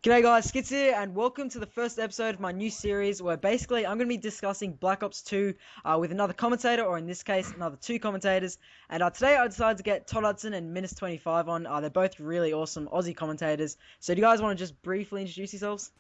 G'day guys, Skits here, and welcome to the first episode of my new series where basically I'm going to be discussing Black Ops 2 with another commentator, or in this case, another two commentators. And today I decided to get Todd Hudson and Minus25 on. They're both really awesome Aussie commentators. So do you guys want to just briefly introduce yourselves?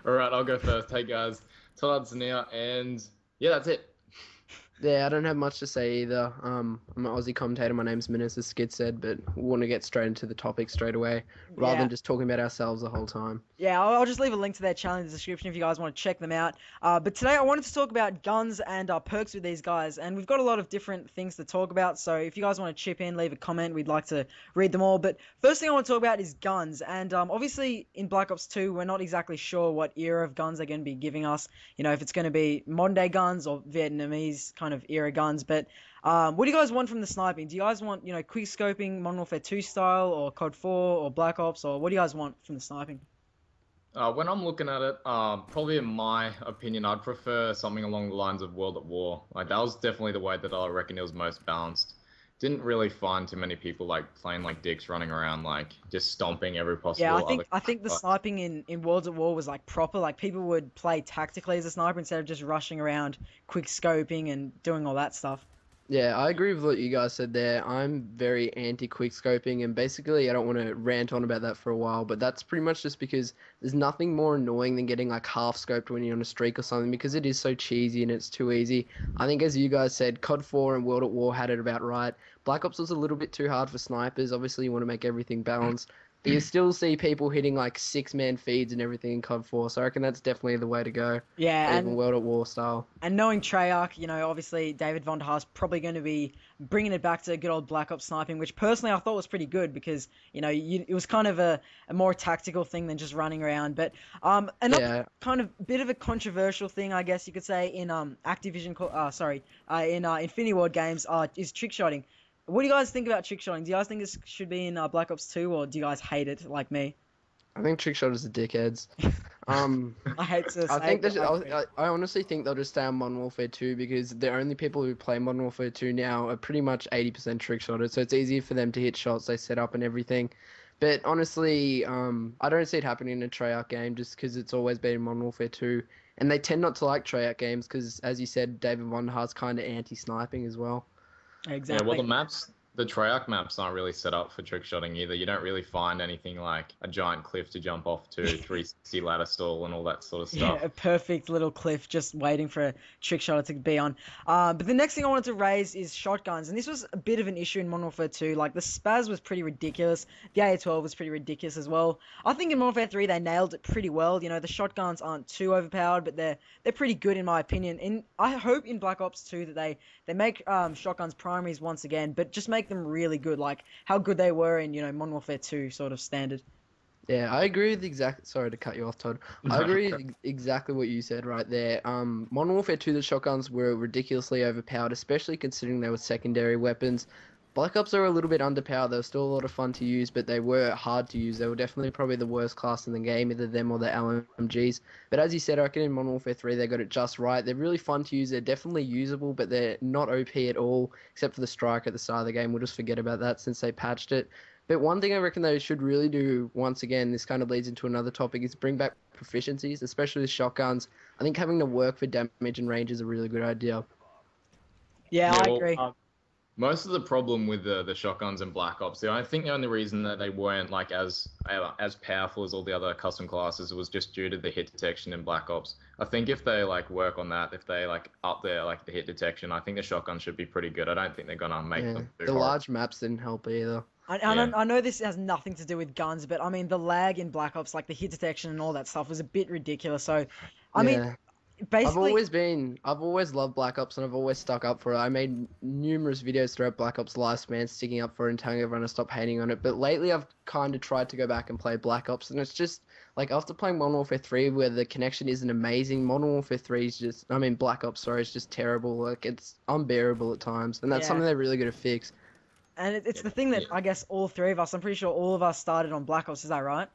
Alright, I'll go first. Hey guys, Todd Hudson here, and yeah, that's it. Yeah, I don't have much to say either. I'm an Aussie commentator. My name's Minus, as Skid said, but we want to get straight into the topic straight away, rather than just talking about ourselves the whole time. Yeah, I'll just leave a link to their channel in the description if you guys want to check them out. But today I wanted to talk about guns and perks with these guys, and we've got a lot of different things to talk about, so if you guys want to chip in, leave a comment, we'd like to read them all. But first thing I want to talk about is guns, and obviously in Black Ops 2 we're not exactly sure what era of guns they're going to be giving us, you know, if it's going to be modern day guns or Vietnamese kind of era guns. But what do you guys want from the sniping? Do you guys want, you know, quick scoping Modern Warfare 2 style, or COD 4 or Black Ops, or what do you guys want from the sniping? When I'm looking at it, probably in my opinion, I'd prefer something along the lines of World at War. Like, that was definitely the way that I reckon it was most balanced. Didn't really find too many people like playing like dicks, running around like just stomping every possible. Yeah, I think the sniping in World at War was like proper. Like, people would play tactically as a sniper instead of just rushing around, quick scoping and doing all that stuff. Yeah, I agree with what you guys said there. I'm very anti-quick scoping, and basically I don't want to rant on about that for a while, but that's pretty much just because there's nothing more annoying than getting like half scoped when you're on a streak or something, because it is so cheesy and it's too easy. I think, as you guys said, COD 4 and World at War had it about right. Black Ops was a little bit too hard for snipers. Obviously you want to make everything balanced. But you still see people hitting like 6-man feeds and everything in COD 4, so I reckon that's definitely the way to go. Yeah, even World at War style. And knowing Treyarch, you know, obviously David Von der Haar's probably going to be bringing it back to good old Black Ops sniping, which personally I thought was pretty good because, you know, it was kind of a more tactical thing than just running around. But another kind of bit of a controversial thing, I guess you could say, in Infinity Ward games is trickshotting. What do you guys think about trickshotting? Do you guys think this should be in Black Ops 2, or do you guys hate it like me? I think trickshotters are dickheads. I hate to say I honestly think they'll just stay on Modern Warfare 2, because the only people who play Modern Warfare 2 now are pretty much 80% trickshotters, so it's easier for them to hit shots they set up and everything. But honestly, I don't see it happening in a Treyarch game, just because it's always been in Modern Warfare 2, and they tend not to like Treyarch games because, as you said, David Von der Haar's kind of anti-sniping as well. Exactly. Yeah, well, the Treyarch maps aren't really set up for trickshotting either. You don't really find anything like a giant cliff to jump off to, 360 ladder stall and all that sort of stuff. Yeah, a perfect little cliff just waiting for a trick shotter to be on. But the next thing I wanted to raise is shotguns, and this was a bit of an issue in Modern Warfare 2. Like, the Spaz was pretty ridiculous. The AA-12 was pretty ridiculous as well. I think in Modern Warfare 3 they nailed it pretty well. You know, the shotguns aren't too overpowered, but they're pretty good in my opinion. I hope in Black Ops 2 that they make shotguns primaries once again, but just make them really good, like how good they were in, you know, Modern Warfare 2 sort of standard. Yeah, I agree with sorry to cut you off, Todd. I agree with exactly what you said right there. Modern Warfare 2, the shotguns were ridiculously overpowered, especially considering they were secondary weapons. Black Ops are a little bit underpowered. They were still a lot of fun to use, but they were hard to use. They were definitely probably the worst class in the game, either them or the LMGs. But as you said, I reckon in Modern Warfare 3 they got it just right. They're really fun to use. They're definitely usable, but they're not OP at all, except for the strike at the start of the game. We'll just forget about that since they patched it. But one thing I reckon they should really do, once again, this kind of leads into another topic, is bring back proficiencies, especially with shotguns. I think having to work for damage and range is a really good idea. Yeah, I agree. Most of the problem with the shotguns in Black Ops, I think the only reason that they weren't like as powerful as all the other custom classes was just due to the hit detection in Black Ops. I think if they like work on that, if they like up their like the hit detection, I think the shotgun should be pretty good. I don't think they're gonna make them too hard. Large maps didn't help either. I know this has nothing to do with guns, but I mean the lag in Black Ops, like the hit detection and all that stuff, was a bit ridiculous. So, I mean, basically, I've always loved Black Ops, and I've always stuck up for it. I made numerous videos throughout Black Ops lifespan, sticking up for it and telling everyone to stop hating on it. But lately, I've kind of tried to go back and play Black Ops, and it's just like, after playing Modern Warfare 3, where the connection isn't amazing, Modern Warfare 3 is just, Black Ops, sorry, is just terrible. Like, it's unbearable at times, and that's something they're really going to fix. And it's the thing that I guess all three of us, I'm pretty sure all of us started on Black Ops. Is that right?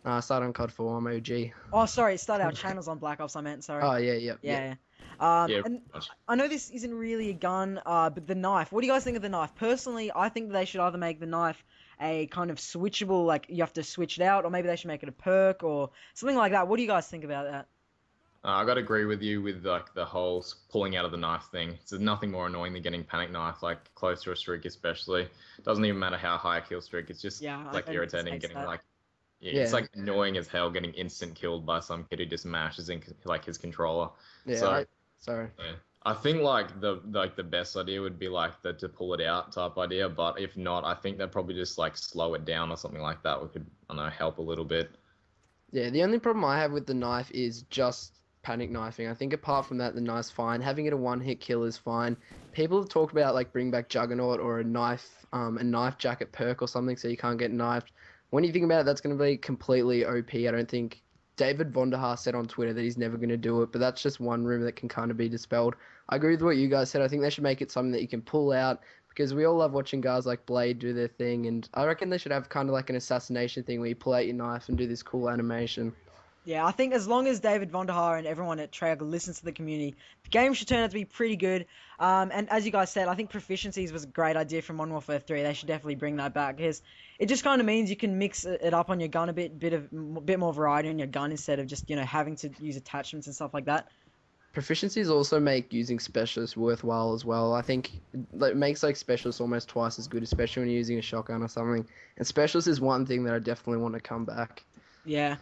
Start on COD 4. I'm OG. Oh, sorry, start our channels on Black Ops. I meant, sorry. Oh yeah, yeah, yeah. Yeah. Yeah, And pretty much. I know this isn't really a gun, but the knife. What do you guys think of the knife? Personally, I think they should either make the knife a kind of switchable, like you have to switch it out, or maybe they should make it a perk or something like that. What do you guys think about that? I gotta agree with you with like the whole pulling out of the knife thing. There's nothing more annoying than getting panic knife, like close to a streak especially. Doesn't even matter how high a kill streak. It's just Yeah, like I irritating hate getting that. like yeah, Yeah. it's like annoying as hell getting instant killed by some kid who just mashes in like his controller. Yeah. So Sorry. yeah. I think like the best idea would be like the to pull it out type idea, but if not, I think they'd probably just like slow it down or something like that, which could I don't know help a little bit. Yeah, the only problem I have with the knife is just panic knifing. I think apart from that, the knife's fine. Having it a one-hit kill is fine. People have talked about like bring back Juggernaut or a knife jacket perk or something so you can't get knifed. When you think about it, that's going to be completely OP. I don't think David Vonderhaar said on Twitter that he's never going to do it, but that's just one rumor that can kind of be dispelled. I agree with what you guys said. I think they should make it something that you can pull out because we all love watching guys like Blade do their thing, and I reckon they should have kind of like an assassination thing where you pull out your knife and do this cool animation. Yeah, I think as long as David Vonderhaar and everyone at Traeger listens to the community, the game should turn out to be pretty good. And as you guys said, I think proficiencies was a great idea from Modern Warfare 3. They should definitely bring that back because it just kind of means you can mix it up on your gun a bit more variety on your gun instead of just having to use attachments and stuff like that. Proficiencies also make using specialists worthwhile as well. I think it makes like specialists almost twice as good, especially when you're using a shotgun or something. And specialists is one thing that I definitely want to come back. Yeah.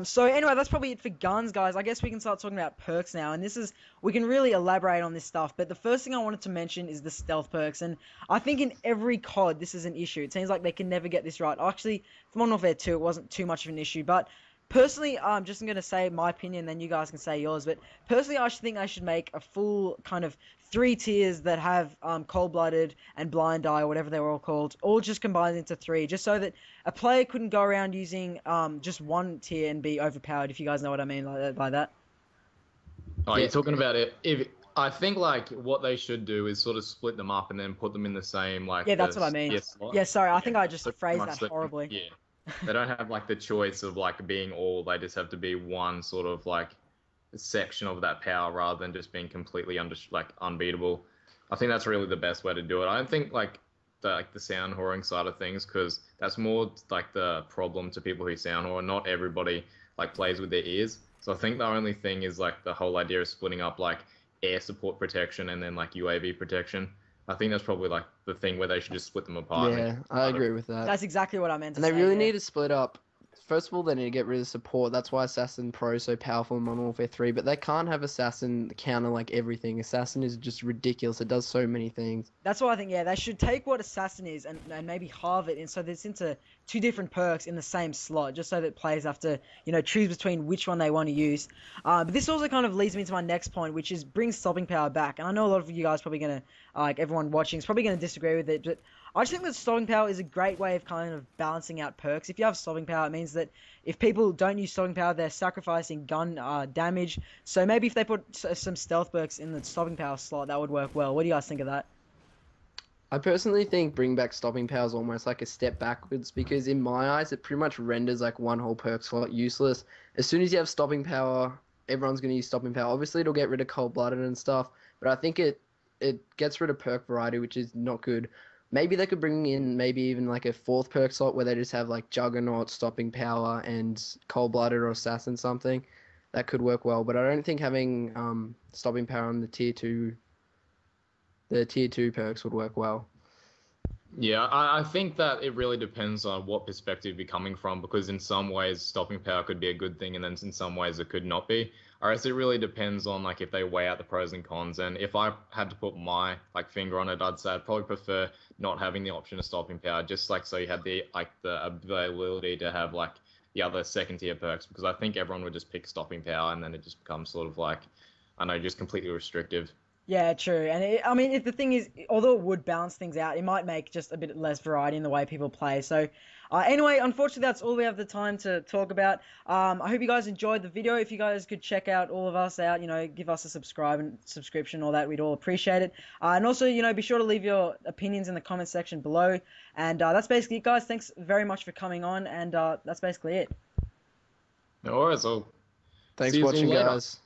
So anyway, that's probably it for guns, guys. I guess we can start talking about perks now, and we can really elaborate on this stuff. But the first thing I wanted to mention is the stealth perks, and I think in every COD this is an issue. It seems like they can never get this right. Actually, for Modern Warfare 2, it wasn't too much of an issue, but personally, I'm just going to say my opinion, then you guys can say yours. But personally, I think I should make a full kind of 3 tiers that have cold-blooded and blind eye, or whatever they were all called, all just combined into 3, just so that a player couldn't go around using just one tier and be overpowered. If you guys know what I mean by that. Oh, Yeah. you're talking about it. If I think like what they should do is sort of split them up and then put them in the same like. Yeah, that's what I mean. Yeah, sorry, I think I just So phrased much that horribly. Yeah, they don't have like the choice of like being all. They just have to be one sort of like section of that power rather than just being completely unbeatable. I think that's really the best way to do it. I don't think like the sound whoring side of things because that's more like the problem to people who sound whore. Not everybody like plays with their ears. So I think the only thing is like the whole idea of splitting up like air support protection and then like UAV protection. I think that's probably like the thing where they should just split them apart. Yeah, I agree with that. That's exactly what I meant to And they say. really yeah. need to split up. First of all, they need to get rid of support. That's why Assassin Pro is so powerful in Modern Warfare 3. But they can't have Assassin counter like everything. Assassin is just ridiculous. It does so many things. That's why I think, they should take what Assassin is and maybe halve it, and so it's into 2 different perks in the same slot, just so that players have to, choose between which one they want to use. But this also kind of leads me to my next point, which is bring stopping power back. And I know a lot of you guys probably going to, like everyone watching is probably going to disagree with it, but I just think that stopping power is a great way of kind of balancing out perks. If you have stopping power, it means that if people don't use stopping power, they're sacrificing gun damage. So maybe if they put some stealth perks in the stopping power slot, that would work well. What do you guys think of that? I personally think bring back stopping power is almost like a step backwards because in my eyes it pretty much renders like one whole perk slot useless. As soon as you have stopping power, everyone's going to use stopping power. Obviously it'll get rid of cold-blooded and stuff, but I think it gets rid of perk variety, which is not good. Maybe they could bring in maybe even like a 4th perk slot where they just have like Juggernaut, stopping power, and cold-blooded or assassin something. That could work well, but I don't think having stopping power on the tier 2 perks would work well. Yeah, I think that it really depends on what perspective you're coming from, because in some ways stopping power could be a good thing, and then in some ways it could not be. Or else it really depends on like if they weigh out the pros and cons. And if I had to put my like finger on it, I'd say I'd probably prefer not having the option of stopping power, just like so you had the availability to have like the other second tier perks, because I think everyone would just pick stopping power, and then it just becomes sort of like I know just completely restrictive. Yeah, true. And if the thing is, although it would balance things out, it might make just a bit less variety in the way people play. So, anyway, unfortunately, that's all we have the time to talk about. I hope you guys enjoyed the video. If you guys could check out all of us out, give us a subscription, all that, we'd all appreciate it. And also, be sure to leave your opinions in the comment section below. And that's basically it, guys. Thanks very much for coming on. And that's basically it. All right, so Thanks see for you all watching, later. guys.